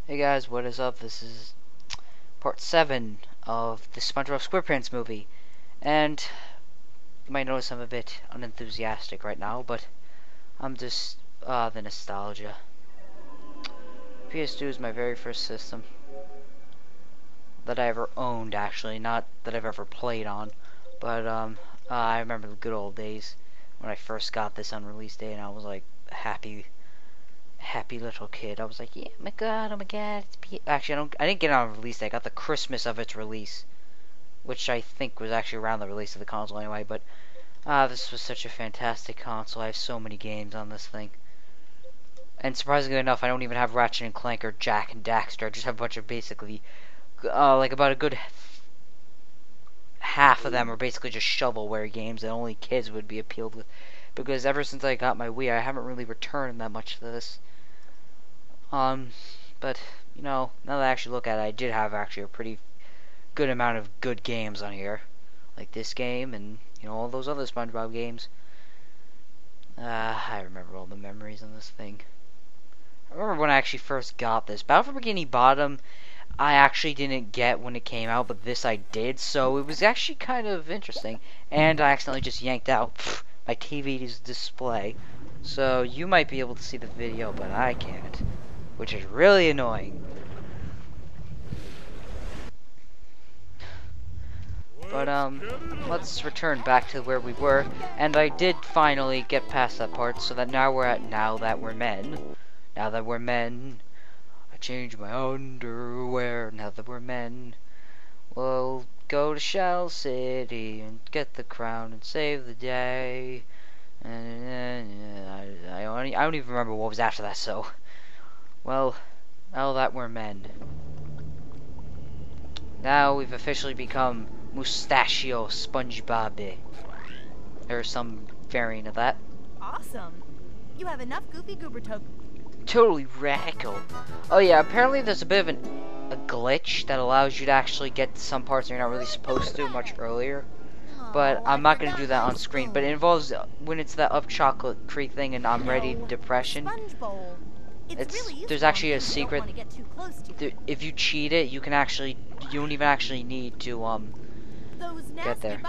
Hey guys, what is up? This is part 7 of the SpongeBob SquarePants movie. And you might notice I'm a bit unenthusiastic right now, but I'm just, the nostalgia. PS2 is my very first system that I ever owned, actually, not that I've ever played on. But, I remember the good old days when I first got this on release day, and I was like, happy little kid. I was like, yeah, oh my god, actually, I didn't get it on release day. I got the Christmas of its release, which I think was actually around the release of the console anyway. But this was such a fantastic console. I have so many games on this thing, and surprisingly enough, I don't even have Ratchet and Clank or Jack and Daxter. I just have a bunch of basically like about a good half of them are basically just shovelware games that only kids would be appealed with, because ever since I got my Wii, I haven't really returned that much to this. But, you know, now that I actually look at it, I did have actually a pretty good amount of good games on here. Like this game and, you know, all those other SpongeBob games. I remember all the memories on this thing. I remember when I actually first got this. Battle for Bikini Bottom, I actually didn't get when it came out, but this I did, so it was actually kind of interesting. And I accidentally just yanked out my TV's display. So you might be able to see the video, but I can't, which is really annoying. But let's return back to where we were, and I did finally get past that part, so that now we're at now that we're men, I change my underwear. Now that we're men, we'll go to Shell City and get the crown and save the day. And I don't even remember what was after that. So, well, now that we're men, now we've officially become Mustachio SpongeBob, or some variant of that. Awesome. You have enough Goofy Goober Totally radical. Oh yeah, apparently there's a bit of a glitch that allows you to actually get to some parts you're not really supposed to much earlier. But I'm not going to do that on screen. But it involves when it's that up chocolate creek thing and I'm ready depression. There's actually a secret. If you cheat it, you don't even actually need to get there.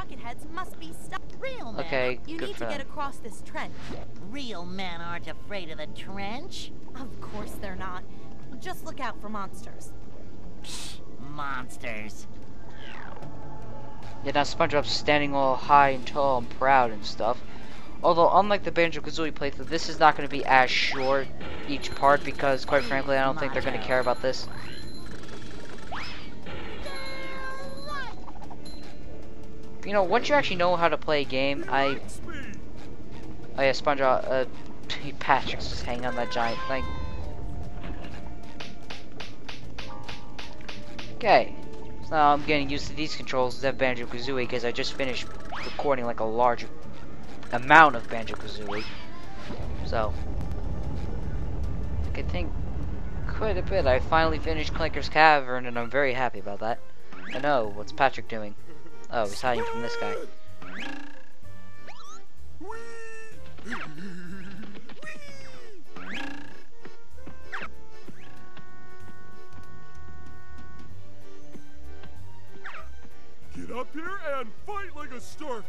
Real men, okay, you good need for to them. get across this trench. Real men aren't afraid of the trench. Of course they're not. Just look out for monsters. Monsters. Yeah, now SpongeBob's standing all high and tall and proud and stuff. Although, unlike the Banjo-Kazooie playthrough, this is not going to be as short each part because, quite frankly, I don't think they're going to care about this. You know, once you actually know how to play a game, oh yeah, SpongeBob, Patrick's just hanging on that giant thing. Okay, so now I'm getting used to these controls instead of Banjo-Kazooie because I just finished recording like a large amount of Banjo-Kazooie. So, I think quite a bit. I finally finished Clinker's Cavern and I'm very happy about that. I know, what's Patrick doing? Oh, he's hiding from this guy. Get up here and fight like a starfish.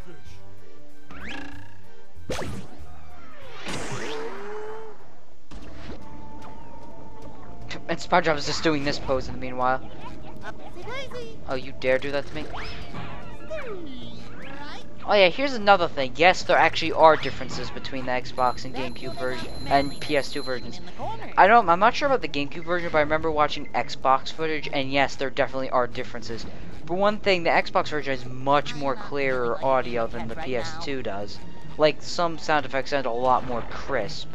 And SpongeBob is just doing this pose in the meanwhile. Oh, you dare do that to me? Oh yeah, here's another thing. Yes, there actually are differences between the Xbox and GameCube version and PS2 versions. I'm not sure about the GameCube version, but I remember watching Xbox footage, and yes, there definitely are differences. For one thing, the Xbox version has much more clearer audio than the PS2 does. Like, some sound effects sound a lot more crisp.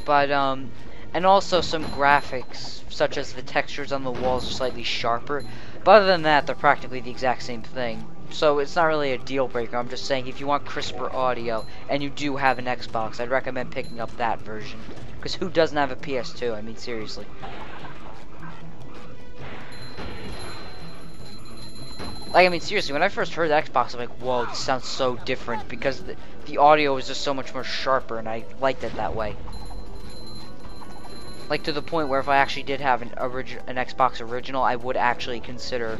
But, and also some graphics, such as the textures on the walls are slightly sharper. But other than that, they're practically the exact same thing. So it's not really a deal breaker. I'm just saying if you want crisper audio and you do have an Xbox, I'd recommend picking up that version. Because who doesn't have a PS2? I mean, seriously. Like, I mean, seriously, when I first heard the Xbox, I'm like, whoa, this sounds so different, because the audio is just so much more sharper, and I liked it that way. Like, to the point where if I actually did have an Xbox original, I would actually consider,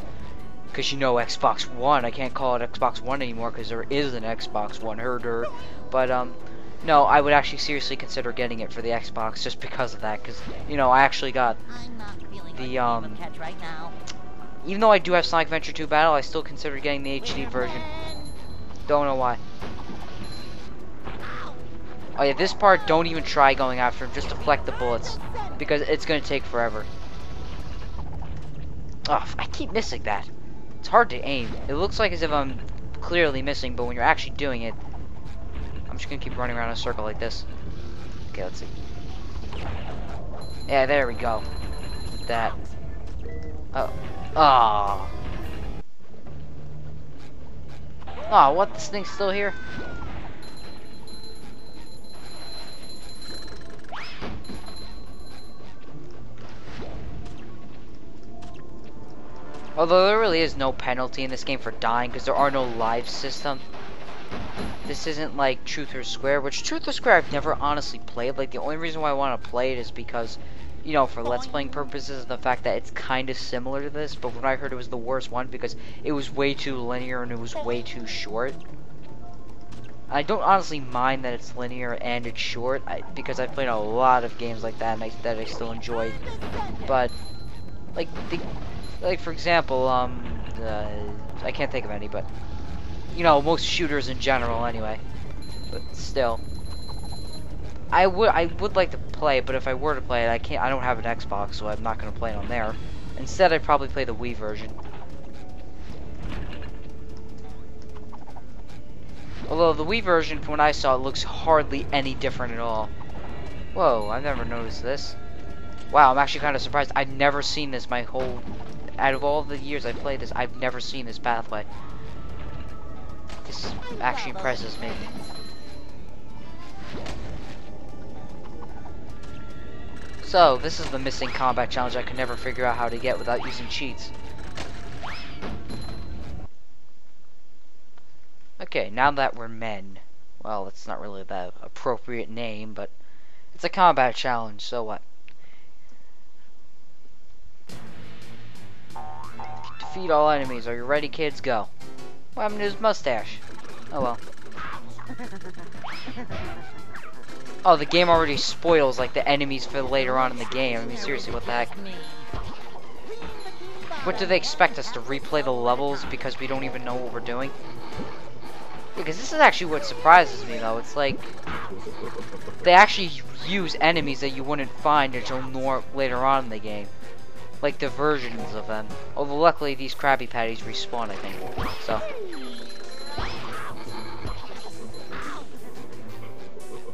because you know Xbox One, I can't call it Xbox One anymore, because there is an Xbox One, herder, but, no, I would actually seriously consider getting it for the Xbox, just because of that, because, you know, I actually got I'm not feeling the, like a catch right now. even though I do have Sonic Adventure 2 Battle, I still consider getting the HD version. Don't know why. Oh yeah, this part, don't even try going after him. Just deflect the bullets. Because it's going to take forever. Oh, I keep missing that. It's hard to aim. It looks like as if I'm clearly missing, but when you're actually doing it... I'm just going to keep running around in a circle like this. Okay, let's see. Yeah, there we go. That. Oh. Ah. Oh, what? This thing's still here? Although there really is no penalty in this game for dying because there are no live system. This isn't like Truth or Square, which Truth or Square I've never honestly played. Like, the only reason why I want to play it is because, you know, for Let's Playing purposes, the fact that it's kind of similar to this, but when I heard it was the worst one because it was way too linear and it was way too short. I don't honestly mind that it's linear and it's short, because I've played a lot of games like that and that I still enjoy. But, like, for example, I can't think of any, but, you know, most shooters in general anyway. But still. I would like to play it, but if I were to play it, I don't have an Xbox, so I'm not going to play it on there. Instead, I'd probably play the Wii version. Although the Wii version, from what I saw, it looks hardly any different at all. Whoa, I've never noticed this. Wow, I'm actually kind of surprised. I've never seen this my whole... Out of all the years I played this, I've never seen this pathway. This actually impresses me. So, this is the missing combat challenge I could never figure out how to get without using cheats. Okay, now that we're men. Well, it's not really the appropriate name, but it's a combat challenge, so what? Defeat all enemies. Are you ready, kids? Go. What happened to his mustache? Oh well. Oh, the game already spoils, like, the enemies for later on in the game. I mean, seriously, what the heck? What do they expect us to replay the levels because we don't even know what we're doing? Because this is actually what surprises me, though. It's like, they actually use enemies that you wouldn't find until later on in the game. Like the versions of them. Although luckily these Krabby Patties respawn, I think. So.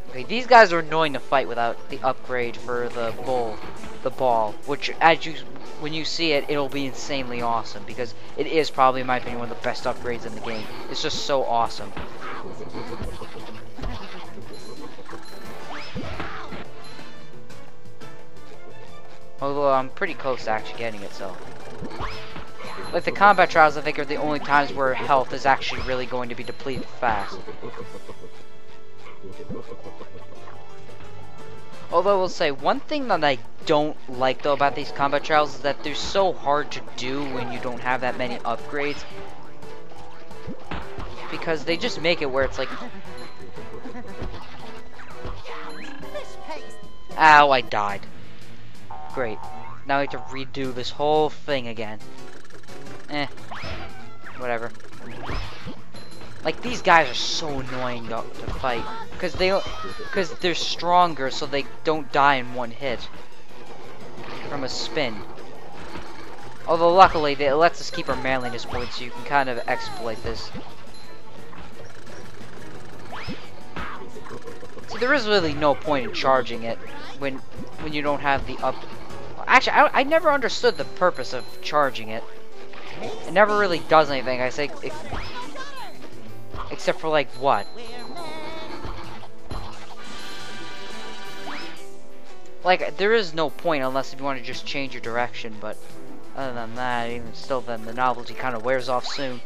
Okay, these guys are annoying to fight without the upgrade for the ball, which when you see it, it'll be insanely awesome because it is probably, in my opinion, one of the best upgrades in the game. It's just so awesome. Although I'm pretty close to actually getting it, so. Like the combat trials, I think, are the only times where health is actually really going to be depleted fast. Although I will say, one thing that I don't like though about these combat trials is that they're so hard to do when you don't have that many upgrades. Because they just make it where it's like... Ow, I died. Great. Now I have to redo this whole thing again. Whatever. Like, these guys are so annoying to fight. Because they're stronger, so they don't die in one hit. From a spin. Although, luckily, it lets us keep our manliness points, so you can kind of exploit this. See, there is really no point in charging it when you don't have the up... Actually, I never understood the purpose of charging it. It never really does anything, I say... Except for, like, what? Like, there is no point unless if you want to just change your direction, but... Other than that, even still, then the novelty kind of wears off soon.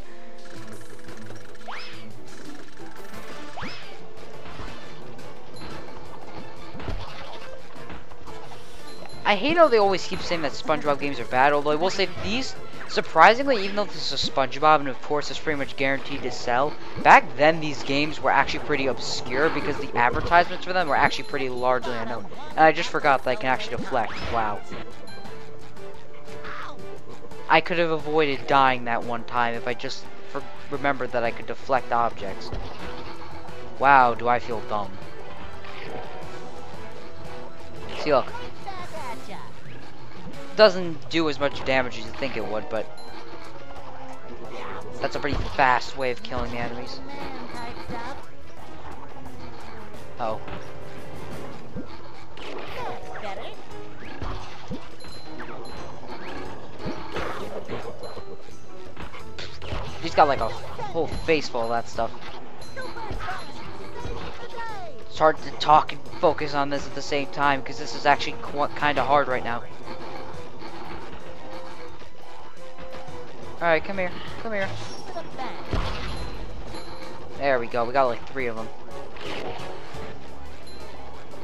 I hate how they always keep saying that SpongeBob games are bad, although I will say these, surprisingly, even though this is SpongeBob and of course it's pretty much guaranteed to sell, back then these games were actually pretty obscure because the advertisements for them were actually pretty largely unknown. And I just forgot that I can actually deflect. Wow. I could have avoided dying that one time if I just remembered that I could deflect objects. Wow, do I feel dumb. See, look. Doesn't do as much damage as you think it would, but that's a pretty fast way of killing the enemies. Oh. He's got like a whole face full of that stuff. It's hard to talk and focus on this at the same time because this is actually kind of hard right now. Alright, come here. Come here. There we go. We got like 3 of them.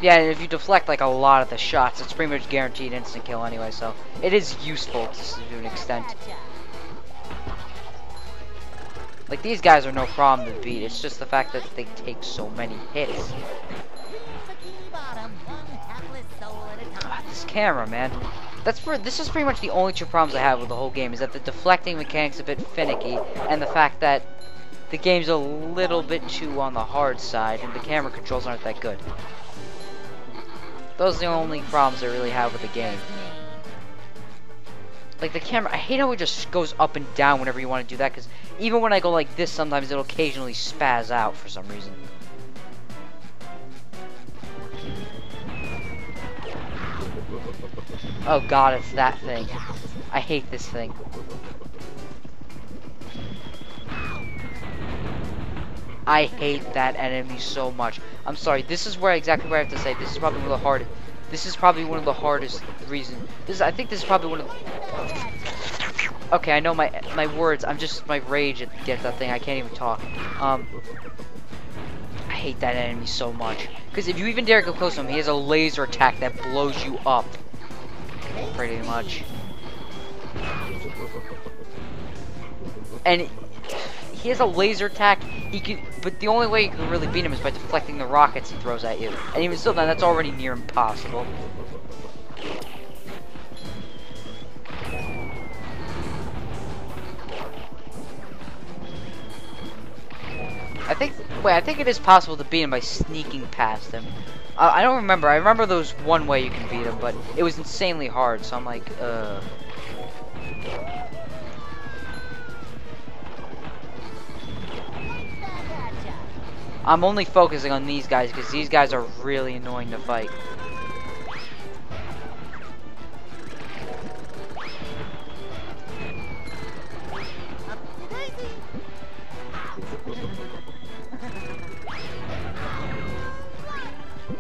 Yeah, and if you deflect like a lot of the shots, it's pretty much guaranteed instant kill anyway, so it is useful to an extent. Like, these guys are no problem to beat. It's just the fact that they take so many hits. This camera, man. This is pretty much the only 2 problems I have with the whole game, is that the deflecting mechanic's a bit finicky, and the fact that the game's a little bit too on the hard side, and the camera controls aren't that good. Those are the only problems I really have with the game. Like, the camera, I hate how it just goes up and down whenever you want to do that, because even when I go like this, sometimes it'll occasionally spaz out for some reason. Oh god, it's that thing. I hate this thing. I hate that enemy so much. I'm sorry, this is exactly where I have to say, this is probably one of the hardest. This is probably one of the hardest reasons. I think this is probably one of the... Okay, I know my words. I'm just, my rage against that thing. I can't even talk. I hate that enemy so much. Because if you even dare go close to him, he has a laser attack that blows you up. Pretty much. And he has a laser attack. But the only way you can really beat him is by deflecting the rockets he throws at you. And even still, then that's already near impossible. I think it is possible to beat him by sneaking past him. I don't remember. I remember there was one way you can beat him, but it was insanely hard. So I'm like, I'm only focusing on these guys because these guys are really annoying to fight.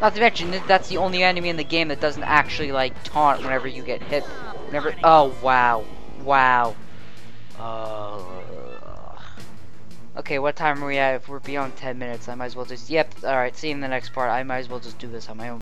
Not to mention, that's the only enemy in the game that doesn't actually, like, taunt whenever you get hit. Oh, wow. Wow. Okay, what time are we at? If we're beyond 10 minutes, I might as well just... Yep, alright, see you in the next part. I might as well just do this on my own.